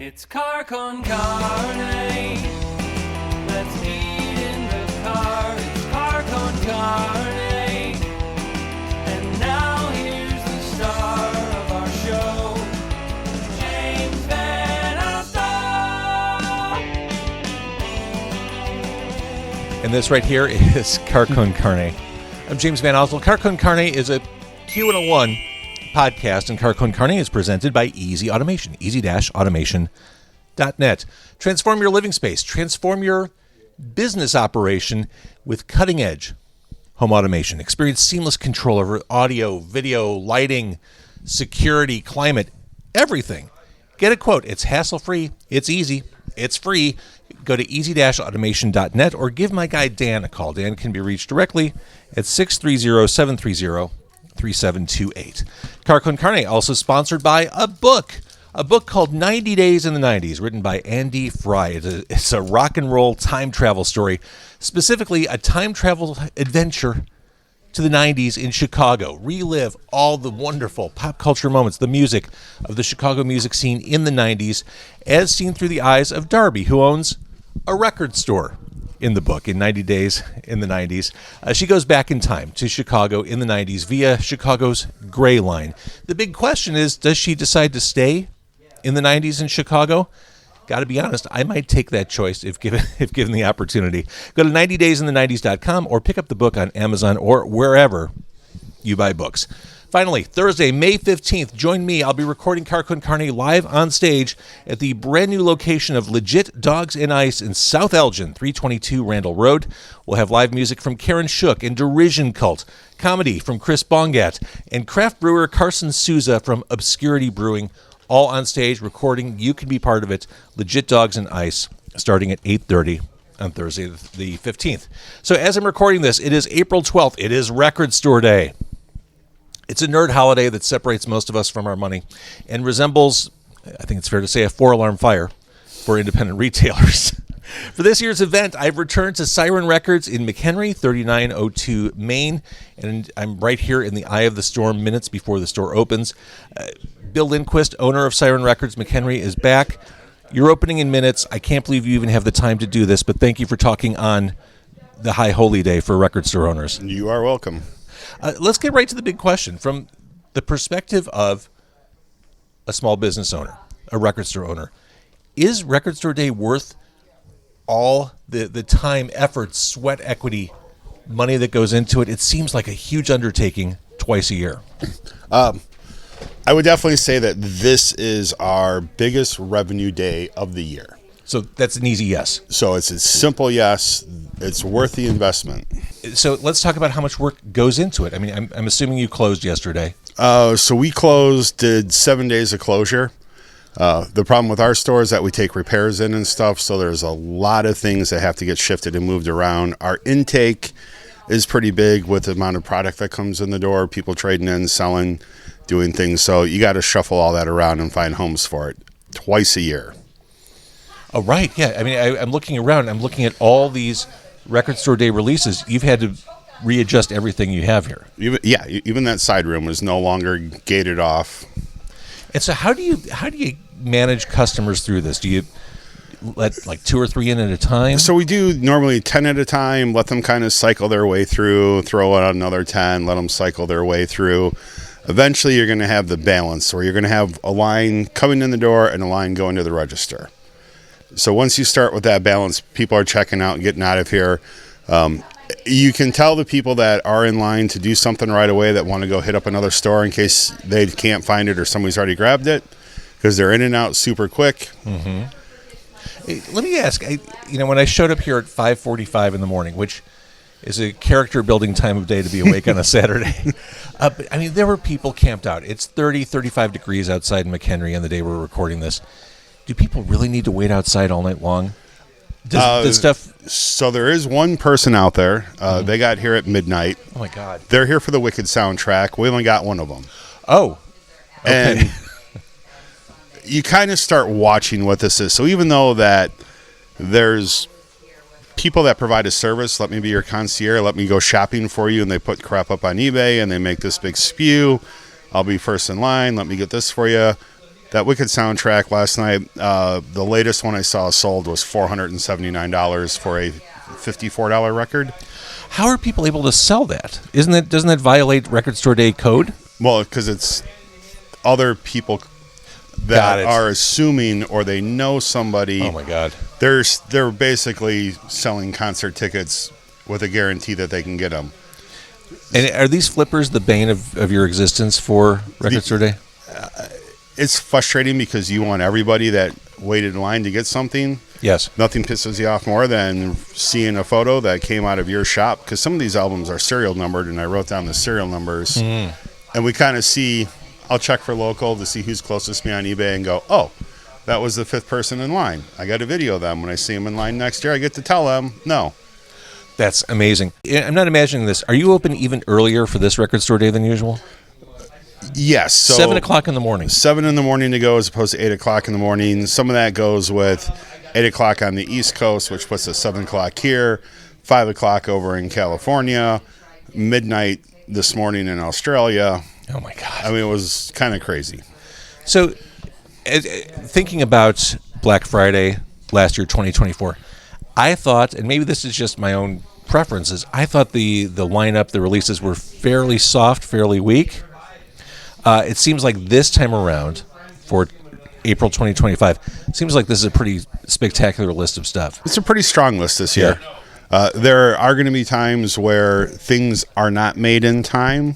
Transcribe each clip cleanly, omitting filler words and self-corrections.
It's Car Con Carne. Let's eat in the car. It's Car Con Carne. And now here's the star of our show, James Van Alstyne. And this right here is Car Con Carne. I'm James Van Alstyne. Car Con Carne is a Q&A1 podcast, and Car Con Carne is presented by Easy Automation, easy-automation.net. Transform your living space, transform your business operation with cutting-edge home automation. Experience seamless control over audio, video, lighting, security, climate, everything. Get a quote. It's hassle-free, it's easy, it's free. Go to easy-automation.net or give my guy Dan a call. Dan can be reached directly at 630-730-3728. Car Con Carne, also sponsored by a book called 90 Days in the 90s, written by Andy Fry. It's a rock and roll time travel story, specifically a time travel adventure to the 90s in Chicago. Relive all the wonderful pop culture moments, the music of the Chicago music scene in the 90s, as seen through the eyes of Darby, who owns a record store in the book, in 90 Days in the 90s. She goes back in time to Chicago in the 90s via Chicago's Gray Line. The big question is, does she decide to stay in the 90s in Chicago? Got to be honest, I might take that choice if given the opportunity. Go to 90daysinthe90s.com or pick up the book on Amazon or wherever you buy books. Finally, Thursday, May 15th, join me. I'll be recording Car Con Carne live on stage at the brand new location of Legit Dogs and Ice in South Elgin, 322 Randall Road. We'll have live music from Karen Shook and Derision Cult, comedy from Chris Bongat, and craft brewer Carson Souza from Obscurity Brewing, all on stage recording. You can be part of it. Legit Dogs and Ice, starting at 8:30 on Thursday, the 15th. So as I'm recording this, it is April 12th. It is Record Store Day. It's a nerd holiday that separates most of us from our money and resembles, I think it's fair to say, a 4-alarm fire for independent retailers. For this year's event, I've returned to Siren Records in McHenry, 3902 Main, and I'm right here in the eye of the storm minutes before the store opens. Bill Linquist, owner of Siren Records McHenry, is back. You're opening in minutes. I can't believe you even have the time to do this, but thank you for talking on the high holy day for record store owners. You are welcome. Let's get right to the big question. From the perspective of a small business owner, a record store owner, is Record Store Day worth all the time, effort, sweat equity, money that goes into it? It seems like a huge undertaking twice a year. I would definitely say that this is our biggest revenue day of the year. So that's an easy yes. So it's a simple yes. It's worth the investment. So let's talk about how much work goes into it. I mean, I'm assuming you closed yesterday. So we did 7 days of closure. The problem with our store is that we take repairs in and stuff, so there's a lot of things that have to get shifted and moved around. Our intake is pretty big with the amount of product that comes in the door, people trading in, selling, doing things. So you got to shuffle all that around and find homes for it twice a year. Oh, right. Yeah. I mean, I'm looking around. I'm looking at all these Record Store Day releases. You've had to readjust everything you have here. Even that side room is no longer gated off. And so how do you manage customers through this? Do you let like 2 or 3 in at a time? So we do normally 10 at a time, let them kind of cycle their way through, throw out another 10, let them cycle their way through. Eventually you're going to have the balance where you're going to have a line coming in the door and a line going to the register. So once you start with that balance, people are checking out and getting out of here. You can tell the people that are in line to do something right away that want to go hit up another store in case they can't find it or somebody's already grabbed it, because they're in and out super quick. Mm-hmm. Hey, let me ask, when I showed up here at 5:45 in the morning, which is a character-building time of day to be awake on a Saturday, but, I mean, there were people camped out. It's 30, 35 degrees outside in McHenry on the day we're recording this. Do people really need to wait outside all night long? So there is one person out there. They got here at midnight. Oh, my God. They're here for the Wicked soundtrack. We only got one of them. Oh. Okay. And you kind of start watching what this is. So even though that there's people that provide a service, let me be your concierge, let me go shopping for you, and they put crap up on eBay, and they make this big spew. I'll be first in line. Let me get this for you. That Wicked soundtrack last night, the latest one I saw sold was $479 for a $54 record. How are people able to sell that? Doesn't that violate Record Store Day code? Well, because it's other people that are assuming, or they know somebody. Oh my God! They're basically selling concert tickets with a guarantee that they can get them. And are these flippers the bane of your existence for Record Store Day? It's frustrating because you want everybody that waited in line to get something. Yes. Nothing pisses you off more than seeing a photo that came out of your shop, because some of these albums are serial numbered, and I wrote down the serial numbers. And we kind of see, I'll check for local to see who's closest to me on eBay and go, oh, that was the fifth person in line. I got to video them. When I see them in line next year, I get to tell them, no. That's amazing. I'm not imagining this. Are you open even earlier for this Record Store Day than usual? Yes. So 7 o'clock in the morning. 7 in the morning to go as opposed to 8 o'clock in the morning. Some of that goes with 8 o'clock on the East Coast, which puts us 7 o'clock here, 5 o'clock over in California, midnight this morning in Australia. Oh, my God. I mean, it was kind of crazy. So, thinking about Black Friday last year, 2024, I thought, and maybe this is just my own preferences, I thought the lineup, the releases were fairly soft, fairly weak. It seems like this time around, for April 2025, it seems like this is a pretty spectacular list of stuff. It's a pretty strong list this year. There are going to be times where things are not made in time,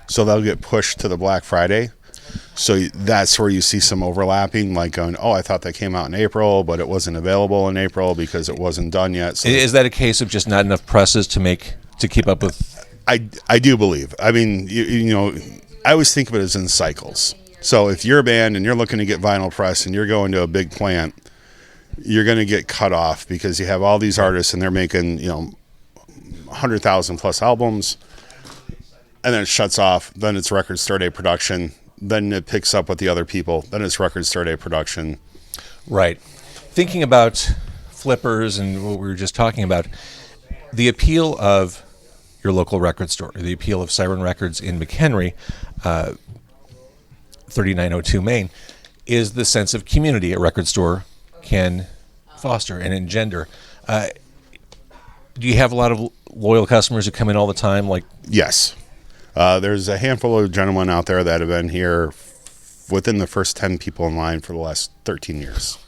so they'll get pushed to the Black Friday. So that's where you see some overlapping, like going, oh, I thought that came out in April, but it wasn't available in April because it wasn't done yet. So is that a case of just not enough presses to keep up with? I do believe. I mean, you know, I always think of it as in cycles. So if you're a band and you're looking to get vinyl press and you're going to a big plant, you're going to get cut off because you have all these artists and they're making, 100,000 plus albums, and then it shuts off. Then it's Record Store Day production. Then it picks up with the other people. Then it's Record Store Day production. Right. Thinking about flippers and what we were just talking about, the appeal of your local record store, the appeal of Siren Records in McHenry, 3902 Main, is the sense of community a record store can foster and engender. Do you have a lot of loyal customers who come in all the time? Yes. There's a handful of gentlemen out there that have been here within the first 10 people in line for the last 13 years.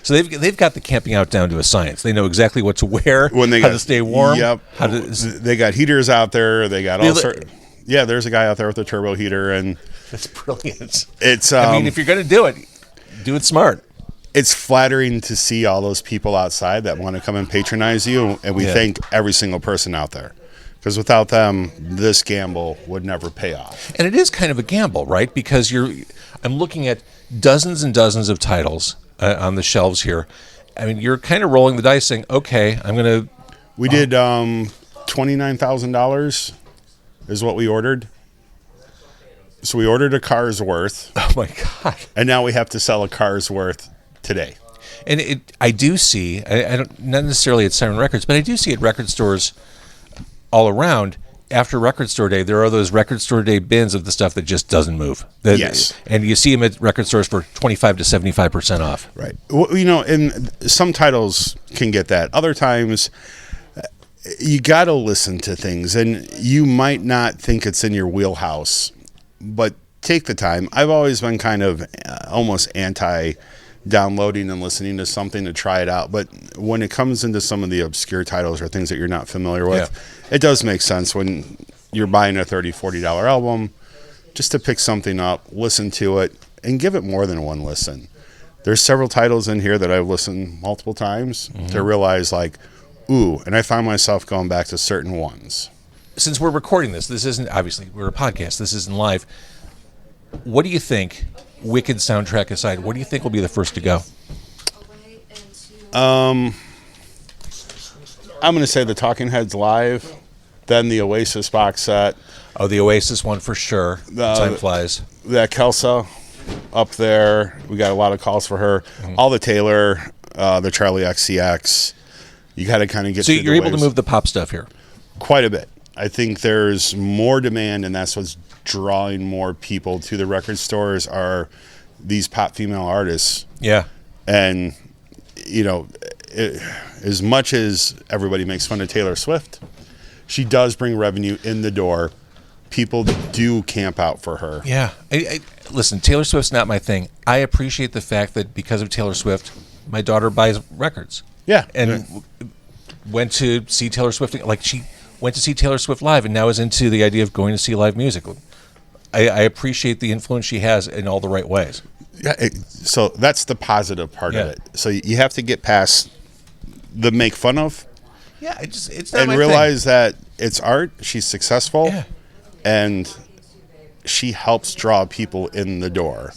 So they've got the camping out down to a science. They know exactly what to wear, how to stay warm. Yep. They got heaters out there. They got all sorts. Yeah, there's a guy out there with a turbo heater, and that's brilliant. It's. I mean, if you're going to do it smart. It's flattering to see all those people outside that want to come and patronize you, and we thank every single person out there. Because without them, this gamble would never pay off. And it is kind of a gamble, right? Because I'm looking at dozens and dozens of titles on the shelves here. I mean, you're kind of rolling the dice saying, okay, I'm going to... We did $29,000 is what we ordered. So we ordered a car's worth. Oh, my God. And now we have to sell a car's worth today. And I do see, I don't, not necessarily at Siren Records, but I do see at record stores all around, after Record Store Day, there are those Record Store Day bins of the stuff that just doesn't move. Yes. And you see them at record stores for 25 to 75% off. Right. Well, and some titles can get that. Other times, you got to listen to things, and you might not think it's in your wheelhouse, but take the time. I've always been kind of almost anti-downloading and listening to something to try it out, but when it comes into some of the obscure titles or things that you're not familiar with, it does make sense when you're buying a $30, $40 album just to pick something up, listen to it, and give it more than one listen. There's several titles in here that I've listened multiple times to realize, ooh, and I find myself going back to certain ones. Since we're recording this isn't, obviously, we're a podcast, this isn't live. What do you think, Wicked soundtrack aside, what do you think will be the first to go? I'm going to say the Talking Heads Live, then the Oasis box set. Oh, the Oasis one for sure. Time flies. That Kelsa up there. We got a lot of calls for her. All the Taylor, the Charlie XCX. You got to kind of get. So you're able to move the pop stuff here. Quite a bit. I think there's more demand, and that's what's drawing more people to the record stores. Are these pop female artists. Yeah. And, as much as everybody makes fun of Taylor Swift, she does bring revenue in the door. People do camp out for her. Yeah. Listen, Taylor Swift's not my thing. I appreciate the fact that because of Taylor Swift, my daughter buys records. Yeah. And went to see Taylor Swift. Like, she went to see Taylor Swift live and now is into the idea of going to see live music. I appreciate the influence she has in all the right ways. Yeah. So that's the positive part of it. So you have to get past the make fun of. Yeah. It's not and my realize thing. that it's art. She's successful. Yeah. And she helps draw people in the door.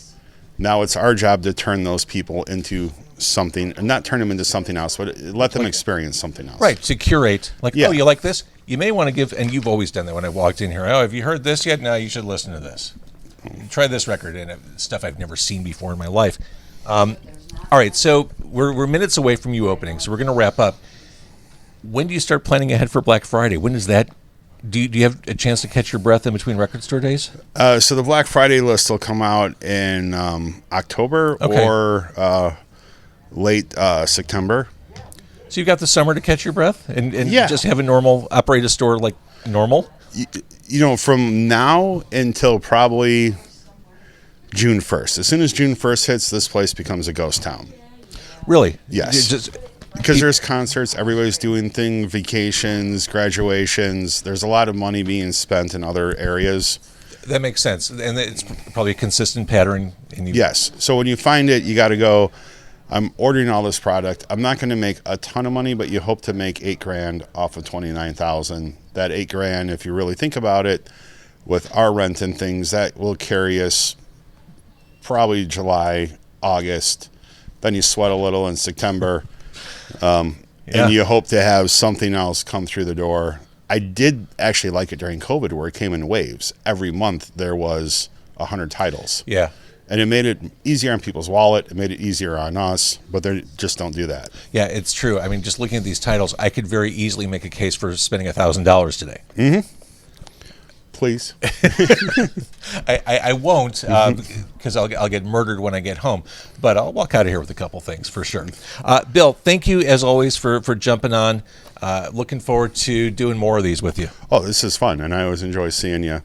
Now it's our job to turn those people into something, and not turn them into something else, but let them experience something else. Right, to curate. Like, Yeah. oh, you like this? You may want to give, and you've always done that when I walked in here. Oh, have you heard this yet? No, you should listen to this. Try this record, and stuff I've never seen before in my life. All right, so we're minutes away from you opening, so we're going to wrap up. When do you start planning ahead for Black Friday? When is that? Do you have a chance to catch your breath in between record store days? So the Black Friday list will come out in October or late September. So you've got the summer to catch your breath and Yeah. just have a normal, operate a store like normal? From now until probably June 1st. As soon as June 1st hits, this place becomes a ghost town. Really? Yes. Because there's concerts, everybody's doing things, vacations, graduations. There's a lot of money being spent in other areas. That makes sense. And it's probably a consistent pattern. Yes. So when you find it, you got to go, I'm ordering all this product. I'm not going to make a ton of money, but you hope to make $8,000 off of $29,000. That $8,000, if you really think about it, with our rent and things, that will carry us probably July, August. Then you sweat a little in September. And you hope to have something else come through the door. I did actually like it during COVID where it came in waves. Every month there was 100 titles. Yeah. And it made it easier on people's wallet. It made it easier on us, but they just don't do that. Yeah, it's true. I mean, just looking at these titles, I could very easily make a case for spending $1,000 today. Mm-hmm. Please. I won't because I'll get murdered when I get home. But I'll walk out of here with a couple things for sure. Bill, thank you as always for jumping on. Looking forward to doing more of these with you. Oh, this is fun, and I always enjoy seeing you.